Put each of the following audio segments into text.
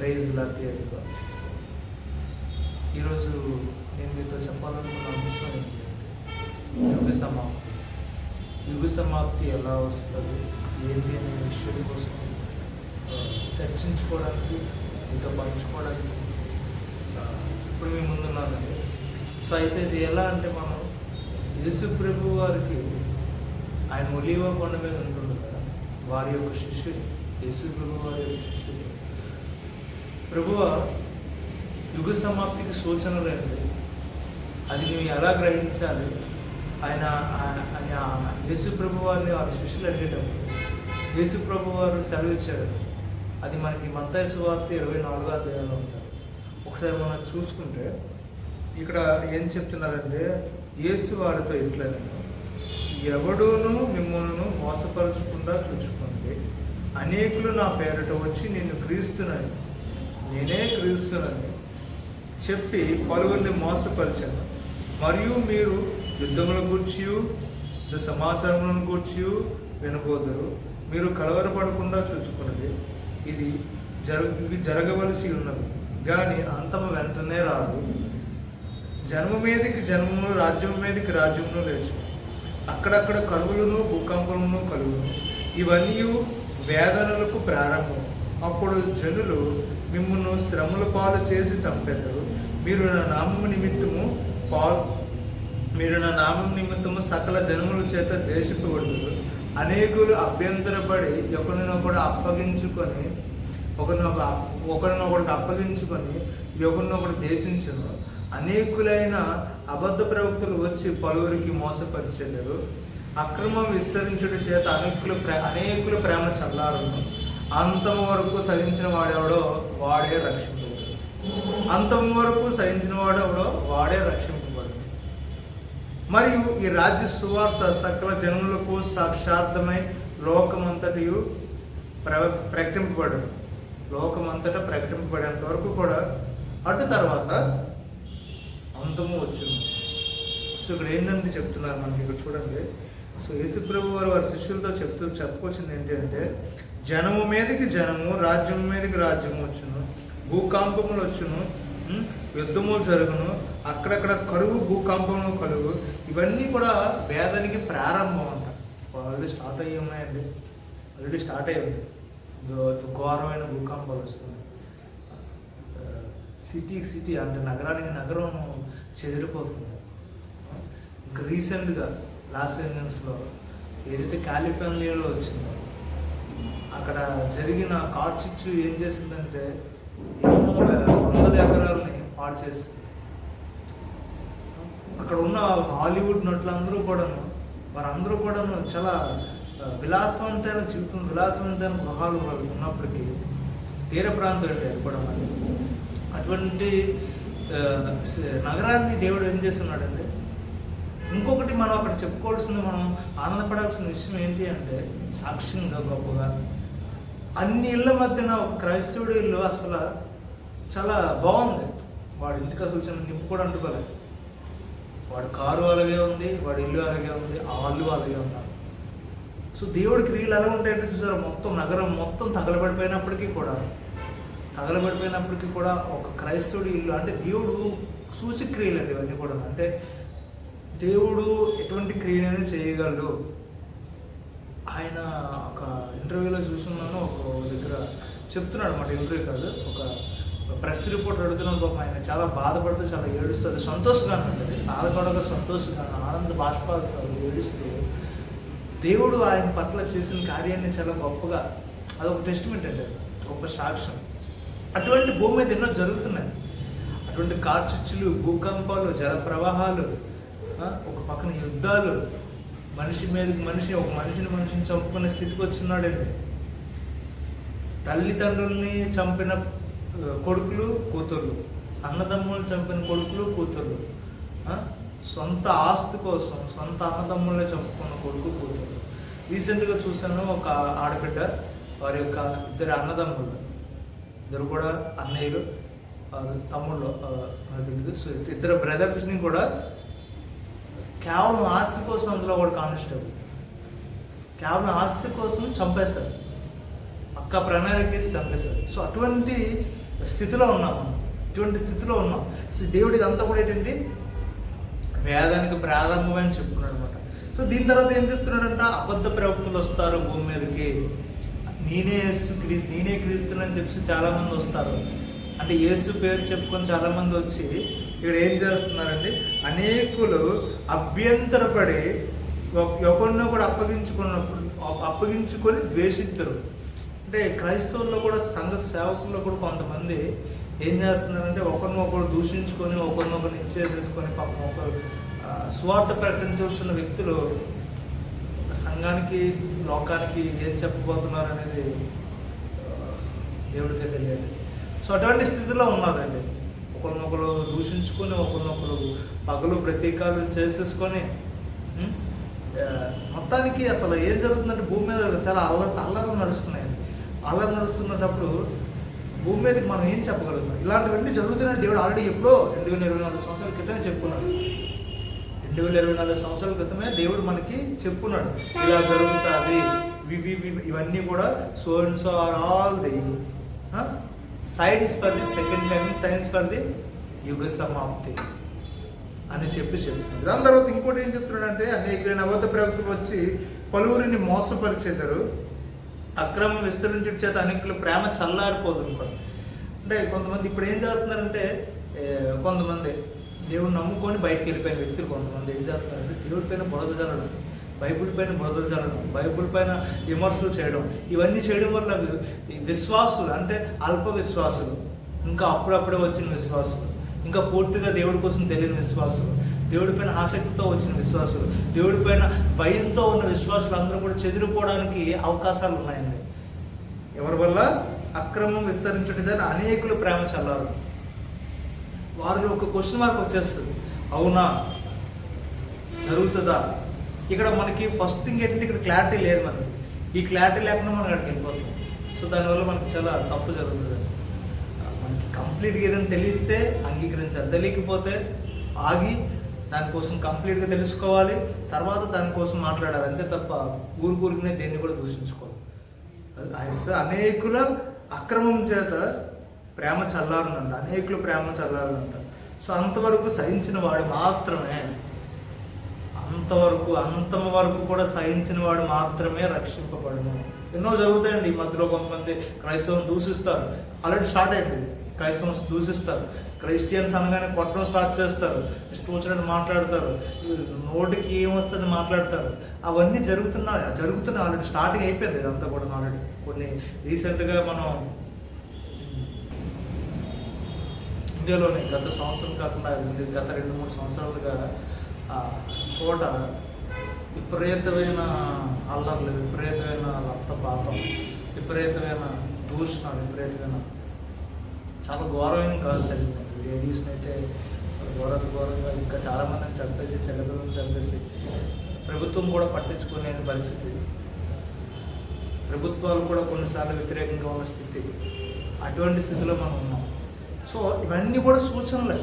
Praise లాగా ఈరోజు నేను మీతో చెప్పాలనుకున్న అంశం యుగ సమాప్తి. యుగ సమాప్తి ఎలా వస్తుంది ఏంటి అనే విషయం కోసం చర్చించుకోవడానికి, మీతో పంచుకోవడానికి ఇప్పుడు మీ ముందున్నానండి. సో అయితే ఇది ఎలా అంటే, మనం యేసు ప్రభు వారికి ఆయన ఒలీవ కొండ మీద ఉంటుంది కదా, వారి యొక్క శిష్యుడు, యేసు ప్రభు వారి యొక్క శిష్యుడు. ప్రభువ యుగ సమాప్తికి సూచనలు ఏంటి, అది నువ్వు ఎలా గ్రహించాలి, ఆయన యేసు ప్రభు వారిని వారి శిష్యులు అడిగేటప్పుడు యేసు ప్రభు వారు సెలవిచ్చాడు. అది మనకి మత్తయి సువార్త 24వ అధ్యాయంలో ఉంటారు. ఒకసారి మనం చూసుకుంటే ఇక్కడ ఏం చెప్తున్నారంటే, యేసు వారితో ఇట్లా, ఎవడూను మిమ్మల్ని మోసపరచకుండా చూసుకోండి. అనేకులు నా పేరట వచ్చి నేను క్రీస్తునని, నేనే క్రీస్తునని చెప్పి పలువురిని మోసపరిచాను. మరియు మీరు యుద్ధముల గూర్చి, సమాచారములను గూర్చి వినబోదురు. మీరు కలవరపడకుండా చూసుకున్నది. ఇవి జరగవలసి ఉన్నది, కానీ అంతము వెంటనే రాదు. జన్మ మీదకి జన్మము, రాజ్యం మీదకి రాజ్యమును లేచు. అక్కడక్కడ కరువులను భూకంపములను కలుగును. ఇవన్నీ వేదనలకు ప్రారంభం. అప్పుడు జనులు మిమ్మల్ని శ్రమల పాలు చేసి చంపెదరు. మీరు నా నామం నిమిత్తము సకల జనముల చేత దేశింపబడుతురు. అనేకులు అభ్యంతరపడి ఒకరినొకడికి అప్పగించుకొని ఒకరినొకడు దేశించును. అనేకులైన అబద్ధ ప్రవక్తలు వచ్చి పలువురికి మోసపరిచెదరు. అక్రమం విస్తరించుట చేత అనేకుల ప్రేమ చల్లారును. అంతము వరకు సహించిన వాడెవడో వాడే రక్షింపబడు. అంతము వరకు సహించిన వాడెవడో వాడే రక్షింపబడు. మరియు ఈ రాజ్య సువార్త సకల జనులకు సాక్షార్థమై లోకమంతటియు ప్రకటింపబడు. లోకమంతటా ప్రకటింపబడేంత వరకు కూడా అటు తర్వాత అంతము వచ్చింది. సో ఇక్కడ ఏంటంటే చెప్తున్నారు మనకి, ఇక్కడ చూడండి. సో యేసుప్రభు వారు వారి శిష్యులతో చెప్పుకొచ్చింది ఏంటి అంటే, జనము మీదకి జనము, రాజ్యం మీదకి రాజ్యము వచ్చును, భూకంపములు వచ్చును, యుద్ధములు జరుగును, అక్కడక్కడ కరువు, భూకంపములు కలుగు. ఇవన్నీ కూడా వేదానికి ప్రారంభం అంట. ఆల్రెడీ స్టార్ట్ అయ్యి ఉన్నాయండి, ఆల్రెడీ స్టార్ట్ అయ్యి ఉంది. ఘోరమైన భూకంపాలు వస్తున్నాయి. సిటీ అంటే నగరానికి నగరం చెదిరిపోతుంది. ఇంకా రీసెంట్గా లాస్ ఏంజల్స్లో ఏదైతే కాలిఫోర్నియాలో వచ్చిందో, అక్కడ జరిగిన కార్చిచ్చు ఏం చేసిందంటే ఎన్నో వందల ఎకరాలని పాడు చేస్తుంది. అక్కడ ఉన్న హాలీవుడ్ నటులందరూ కూడాను, వారందరూ కూడాను చాలా విలాసవంతమైన జీవితం, విలాసవంతమైన గృహాలు వాళ్ళకి ఉన్నప్పటికీ తీర ప్రాంతం ఏర్పడడం అనేది, అటువంటి నగరాన్ని దేవుడు ఏం చేస్తున్నాడంటే, ఇంకొకటి మనం అక్కడ చెప్పుకోవాల్సింది, మనం ఆనందపడాల్సిన విషయం ఏంటి అంటే, సాక్ష్యంగా గొప్పగా అన్ని ఇళ్ళ మధ్యన ఒక క్రైస్తవుడి ఇల్లు అసలు చాలా బాగుంది. వాడి ఇంటికి అసలు చిన్న నిప్పు కూడా అంటుకోలేదు. వాడి కారు అలాగే ఉంది, వాడి ఇల్లు అలాగే ఉంది, ఆ వాళ్ళు అలాగే ఉన్నారు. సో దేవుడి క్రియలు ఎలా ఉంటాయంటే చూసారు, మొత్తం నగరం మొత్తం తగలబడిపోయినప్పటికీ కూడా ఒక క్రైస్తవుడి ఇల్లు అంటే దేవుడు సూచక్రియలు అండి ఇవన్నీ కూడా. అంటే దేవుడు ఎటువంటి క్రియలను చేయగలడు. ఆయన ఒక ఇంటర్వ్యూలో చూస్తున్నాను, ఒక దగ్గర చెప్తున్నాడు అన్నమాట. ఇంటర్వ్యూ కాదు, ఒక ప్రెస్ రిపోర్ట్ అడుగుతున్నాడు. పాపం ఆయన చాలా బాధపడుతూ, చాలా ఏడుస్తుంది. సంతోషంగానే ఉంటుంది, బాధపడక సంతోషంగానే, ఆనంద బాష్పాలతో ఏడుస్తూ దేవుడు ఆయన పట్ల చేసిన కార్యాన్ని చాలా గొప్పగా, అదొక టెస్టిమెంట్ అంటే, గొప్ప సాక్ష్యం. అటువంటి భూమి మీద ఎన్నో జరుగుతున్నాయి. అటువంటి కార్చిచ్చులు, భూకంపాలు, జల ప్రవాహాలు, ఒక పక్కన యుద్ధాలు, మనిషి మీదకి మనిషి, ఒక మనిషిని చంపుకునే స్థితికి వచ్చిన్నాడండి. తల్లిదండ్రుల్ని చంపిన కొడుకులు, కూతుర్లు, అన్నదమ్ములను చంపిన కొడుకులు, కూతుర్లు, సొంత ఆస్తి కోసం సొంత అన్నదమ్ముల్ని చంపుకున్న కొడుకు, కూతుర్లు. రీసెంట్గా చూసాను, ఒక ఆడబిడ్డ, వారి యొక్క ఇద్దరు అన్నదమ్ములు, ఇద్దరు కూడా అన్నయ్యలు, తమ్ముళ్ళు నాకు తెలియదు. సో ఇద్దరు బ్రదర్స్ని కూడా కేవలం ఆస్తి కోసం, అందులో కూడా కానిస్టేబుల్ కేవలం ఆస్తి కోసం చంపేశారు, పక్క ప్రణాళిక చంపేశారు. సో అటువంటి స్థితిలో ఉన్నాం. ఇటువంటి స్థితిలో ఉన్నాం. సో దేవుడు ఇదంతా కూడా ఏంటంటే వేదానికి ప్రారంభమని చెప్తున్నాడు అనమాట. సో దీని తర్వాత ఏం చెప్తున్నాడంట, అబద్ధ ప్రవక్తలు వస్తారు భూమి మీదకి, నేనే క్రీస్తునని చెప్పి చాలామంది వస్తారు. అంటే యేసు పేరు చెప్పుకొని చాలామంది వచ్చి ఇక్కడ ఏం చేస్తున్నారండి, అనేకులు అభ్యంతరపడి ఒకరిని కూడా అప్పగించుకొని ద్వేషిస్తారు. అంటే క్రైస్తవుల్లో కూడా సంఘ సేవకుల్లో కూడా కొంతమంది ఏం చేస్తున్నారంటే ఒకరినొకరు దూషించుకొని ఒకరినొకరు ఇచ్చేసేసుకొని పాపం ఒకరు స్వార్థ ప్రకటించవలసిన వ్యక్తులు సంఘానికి లోకానికి ఏం చెప్పబోతున్నారు అనేది దేవుడికే తెలియదు. సో అటువంటి స్థితిలో ఉన్నదండి. ఒకరినొకరు దూషించుకొని ఒకరినొకరు పగలు ప్రతీకాలు చేసేసుకొని మొత్తానికి అసలు ఏం జరుగుతుందంటే భూమి మీద చాలా అల్లర్లు నడుస్తున్నాయండి. అల్లర్లు నడుస్తున్నప్పుడు భూమి మీదకి మనం ఏం చెప్పగలుగుతాం? ఇలాంటివన్నీ జరుగుతున్నాయి. దేవుడు ఆల్రెడీ ఎప్పుడో 2024 సంవత్సరాల క్రితమే చెప్పుకున్నాడు. 2024 సంవత్సరాల క్రితమే దేవుడు మనకి చెప్పున్నాడు, ఇలా జరుగుతుంది. ఇవన్నీ కూడా so and so are all the signs for the second coming, signs for the యుగ సమాప్తి అని చెప్తున్నాడు. దాని తర్వాత ఇంకోటి ఏం చెప్తున్నాడంటే, అనేకైన అబద్ధ ప్రవక్తలు వచ్చి పలువురిని మోసపరిచేదారు, అక్రమం విస్తరించడం చేత అనేకులు ప్రేమ చల్లారిపోదు. అంటే కొంతమంది ఇప్పుడు ఏం చేస్తున్నారంటే, కొంతమంది దేవుడు నమ్ముకొని బయటకు వెళ్ళిపోయిన వ్యక్తులు కొంతమంది ఏం చేస్తున్నారంటే దేవుడి పైన బురద చల్లడం, బైబిల్ పైన బురద చల్లడం, బైబిల్ పైన విమర్శలు చేయడం, ఇవన్నీ చేయడం వల్ల విశ్వాసులు అంటే అల్ప విశ్వాసులు, ఇంకా అప్పుడప్పుడే వచ్చిన విశ్వాసులు, ఇంకా పూర్తిగా దేవుడి కోసం తెలియని విశ్వాసులు, దేవుడి పైన ఆసక్తితో వచ్చిన విశ్వాసులు, దేవుడి పైన భయంతో ఉన్న విశ్వాసులు అందరూ కూడా చెదిరిపోవడానికి అవకాశాలు ఉన్నాయండి. ఎవరి వల్ల? అక్రమం విస్తరించడం ద్వారా అనేకులు ప్రేమ చల్లారు. వారిలో ఒక క్వశ్చన్ మార్క్ వచ్చేస్తుంది, అవునా జరుగుతుందా? ఇక్కడ మనకి ఫస్ట్ థింగ్ ఏంటంటే ఇక్కడ క్లారిటీ లేదు. మనకి ఈ క్లారిటీ లేకుండా మనం అక్కడికి వెళ్ళిపోతాం. సో దానివల్ల మనకి చాలా తప్పు జరుగుతుంది. మనకి కంప్లీట్గా ఏదైనా తెలిస్తే అంగీకరించాలి, తెలియకపోతే ఆగి దానికోసం కంప్లీట్గా తెలుసుకోవాలి, తర్వాత దానికోసం మాట్లాడాలి. అంతే తప్ప ఊరికనే దేన్ని కూడా దూషించుకోవాలి. అనేకుల అక్రమం చేత ప్రేమ చల్లారునంట, అనేకులు ప్రేమ చల్లారునంట. సో అంతవరకు సహించిన వాడు మాత్రమే, అంతం వరకు కూడా సహించిన వాడు మాత్రమే రక్షింపబడును. ఎన్నో జరుగుతాయండి ఈ మధ్యలో. కొంతమంది క్రైస్తవం దూషిస్తారు, ఆల్రెడీ స్టార్ట్ అయింది. క్రైస్తవం దూషిస్తారు, క్రిస్టియన్స్ అనగానే కొట్టడం స్టార్ట్ చేస్తారు, ఇష్టం వచ్చినట్టు మాట్లాడతారు, నోటికి ఏమొస్తుంది మాట్లాడతారు. అవన్నీ జరుగుతున్నాయి ఆల్రెడీ స్టార్టింగ్ అయిపోయింది ఇదంతా కూడా. ఆల్రెడీ కొన్ని రీసెంట్గా మనం ఇండియాలోనే గత సంవత్సరం కాకుండా గత 2-3 సంవత్సరాలుగా చోట విపరీతమైన అల్లర్లు, విపరీతమైన రక్తపాతం, విపరీతమైన దూషణ, విపరీతమైన చాలా ఘోరమైన కాదు జరిగింది. లేడీస్ని అయితే ఘోరంగా ఇంకా చాలామందిని చంపేసి, చెల్లెలను చంపేసి ప్రభుత్వం కూడా పట్టించుకునే పరిస్థితి, ప్రభుత్వాలు కూడా కొన్నిసార్లు వ్యతిరేకంగా ఉన్న స్థితి, అటువంటి స్థితిలో మనం ఉన్నాం. సో ఇవన్నీ కూడా సూచనలే.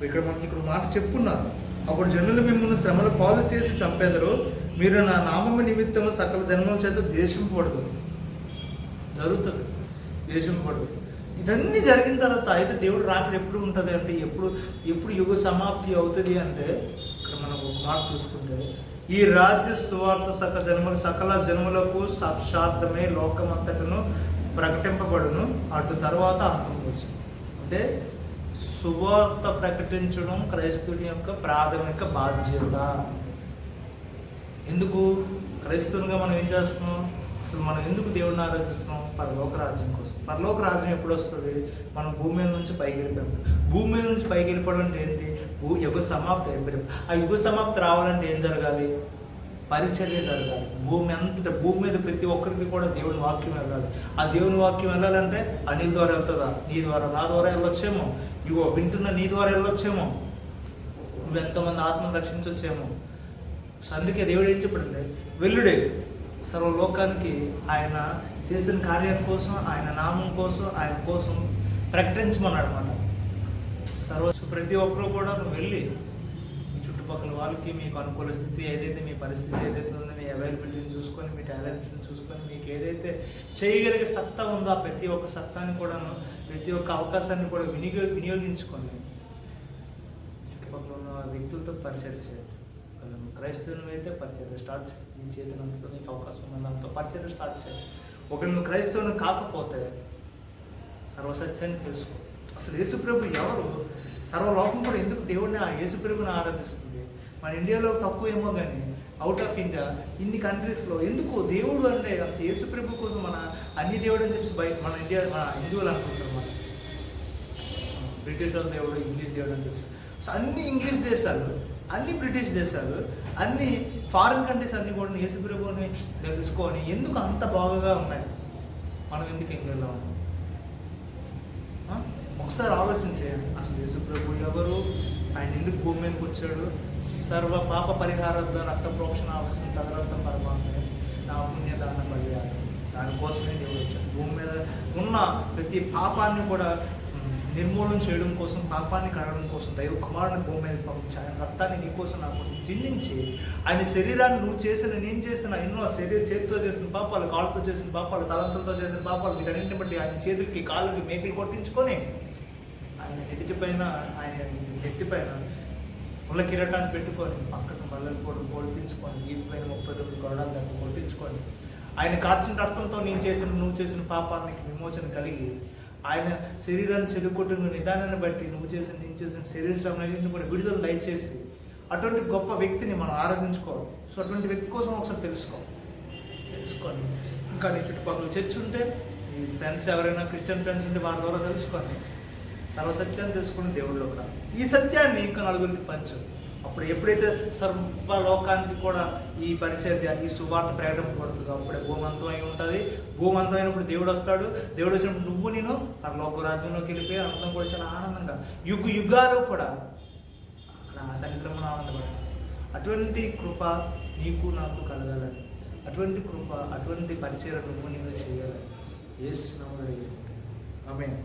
ఇక్కడ మనకి ఇక్కడ మాట చెప్పున్నారు, అప్పుడు జనులు మిమ్మల్ని శ్రమలు పాలు చేసి చంపేదరు, మీరు నా నామము నిమిత్తము సకల జన్మల చేత దేశింపబడదు. జరుగుతుంది, దేశింపబడదు. ఇవన్నీ జరిగిన తర్వాత అయితే దేవుడు రాకడ ఎప్పుడు ఉంటుంది అంటే, ఎప్పుడు యుగ సమాప్తి అవుతుంది అంటే, ఇక్కడ మనం ఒక మాట చూసుకుంటే, ఈ రాజ్య సువార్త సకల జన్మలకు సాక్షార్థమే లోకమంతటను ప్రకటింపబడును, అటు తర్వాత అంతం వచ్చింది. అంటే సువార్త ప్రకటించడం క్రైస్తవుని యొక్క ప్రాథమిక బాధ్యత. ఎందుకు క్రైస్తవునిగా మనం ఏం చేస్తున్నాం? అసలు మనం ఎందుకు దేవుడిని ఆరాధిస్తున్నాం? పరలోక రాజ్యం కోసం. పరలోక రాజ్యం ఎప్పుడు వస్తుంది? మనం భూమి మీద నుంచి పైకి వెళ్ళిపోయాం. భూమి మీద నుంచి పైకి వెళ్ళిపోవడం అంటే ఏంటి? యుగ సమాప్తి అయిపోయాం. ఆ యుగ సమాప్తి రావాలంటే ఏం జరగాలి? పరిచర్య జరగాలి. భూమి మీద ప్రతి ఒక్కరికి కూడా దేవుని వాక్యం వెళ్ళాలి. ఆ దేవుని వాక్యం వెళ్ళాలంటే అనిల్ ద్వారా వెళ్తుందా? నీ ద్వారా, నా ద్వారా వెళ్ళొచ్చేమో, ఇగో వింటున్న నీ ద్వారా వెళ్ళొచ్చేమో, నువ్వు ఎంతోమంది ఆత్మను రక్షించవచ్చేమో. సో అందుకే దేవుడు ఏం చెప్పండి, వెల్లుడే సర్వలోకానికి ఆయన చేసిన కార్యం కోసం, ఆయన నామం కోసం, ఆయన కోసం ప్రకటించమన్నాడు అన్నమాట. ప్రతి ఒక్కరూ కూడా నువ్వు వెళ్ళి మీ చుట్టుపక్కల వాళ్ళకి, మీకు అనుకూల స్థితి ఏదైతే, మీ పరిస్థితి ఏదైతే ఉందో, మీ అవైలబిలిటీని చూసుకొని, మీ టాలెంట్స్ని చూసుకొని, మీకు ఏదైతే చేయగలిగే సత్తా ఉందో ఆ ప్రతి ఒక్క సత్తాన్ని కూడాను, ప్రతి ఒక్క అవకాశాన్ని కూడా వినియోగించుకొని చుట్టుపక్కల ఉన్న వ్యక్తులతో పరిచయం చేయండి. క్రైస్తవుని అయితే పరిచయం స్టార్ట్ చేయండి. నీ చేతినంతలో నీకు అవకాశం ఉన్నంత పరిచయం స్టార్ట్ చేయండి. ఒకవేళ నువ్వు క్రైస్తవుని కాకపోతే సర్వసత్యాన్ని తెలుసుకో. అసలు యేసుప్రభు ఎవరు? సర్వలోకం కూడా ఎందుకు దేవుడిని ఆ యేసుప్రభుని ఆరాధిస్తుంది? మన ఇండియాలో తక్కువ ఏమో కానీ అవుట్ ఆఫ్ ఇండియా ఇన్ని కంట్రీస్లో ఎందుకు దేవుడు అంటే అంత యేసుప్రభు కోసం మన అన్ని దేవుడు అని చెప్పి బయట మన హిందువులు అనుకుంటారు. మన బ్రిటిష్ వాళ్ళ దేవుడు, ఇంగ్లీష్ దేవుడు అని చెప్పి. సో అన్ని ఇంగ్లీష్ దేశాలు, అన్ని బ్రిటిష్ దేశాలు, అన్ని ఫారిన్ కంట్రీస్ అన్నీ కూడా యేసుప్రభుని తెలుసుకొని ఎందుకు అంత బాగుగా ఉన్నాయి? మనం ఎందుకు ఇండియాలో ఉన్నాం? ఒకసారి ఆలోచన చేయండి. అసలు యేసుప్రభు ఎవరు? ఆయన ఎందుకు భూమి మీదకి వచ్చాడు? సర్వ పాప పరిహారార్థం రక్త ప్రోక్షణ అవసరం తదరర్థం పరమాత్మే నా పుణ్యదాన బలియాలి. దానికోసమే దేవుడు వచ్చాడు. భూమి మీద ఉన్న ప్రతి పాపాన్ని కూడా నిర్మూలన చేయడం కోసం, పాపాన్ని కడగడం కోసం దైవ కుమారుని భూమి మీద పంపించి ఆయన రక్తాన్ని నీ కోసం నా కోసం చిందించి ఆయన శరీరాన్ని నువ్వు చేసిన, నేను చేసిన ఎన్నో చేతితో చేసిన పాపాలు, కాళ్ళతో చేసిన పాపాలు, తలంతులతో చేసిన పాపాలు, వీటన్నింటిని బట్టి ఆయన చేతులకి కాళ్ళకి మేకులు కొట్టించుకొని ఆయన ఎదుటిపైన, ఆయన ఎత్తిపైన ముళ్ళ కిరీటాన్ని పెట్టుకొని, పక్కన మల్లెలు పొడిపించుకొని, వీటిపైన 39 కొరడాలు దాన్ని కొట్టించుకొని, ఆయన కార్చిన రక్తంతో నువ్వు చేసిన పాపానికి విమోచన కలిగి, ఆయన శరీరాన్ని చెదుకొట్టుకున్న నిదానాన్ని బట్టి నేను చేసిన శరీర శ్రమలన్నింటినీ కూడా విడుదల దయచేసి అటువంటి గొప్ప వ్యక్తిని మనం ఆరాధించుకోవాలి. సో అటువంటి వ్యక్తి కోసం ఒకసారి తెలుసుకొని ఇంకా నీ చుట్టుపక్కల చర్చ్ ఉంటే, నీ ఫ్రెండ్స్ ఎవరైనా క్రిస్టియన్ ఫ్రెండ్స్ ఉంటే వారి ద్వారా తెలుసుకొని సర్వసత్యాన్ని తెలుసుకుని దేవుళ్ళలోకి రా. ఈ సత్యాన్ని ఇంకా నలుగురికి పంచు. అప్పుడు ఎప్పుడైతే సర్వలోకానికి కూడా ఈ పరిచర్య, ఈ సువార్త ప్రకటింపబడుతుందో అప్పుడే భూమంతం అయి ఉంటుంది. భూమంతం అయినప్పుడు దేవుడు వస్తాడు. దేవుడు వచ్చినప్పుడు నేను పరలోక రాజ్యంలోకి వెళ్ళిపోయి అందరం కూడా చాలా ఆనందంగా యుగాలు కూడా అక్కడ ఆ సన్నిధిలో ఆనందపడాలి. అటువంటి కృప నీకు నాకు కలగాలని, అటువంటి కృప, అటువంటి పరిచర్య నువ్వు చేయాలని యేసు నామములో ఆమేన్.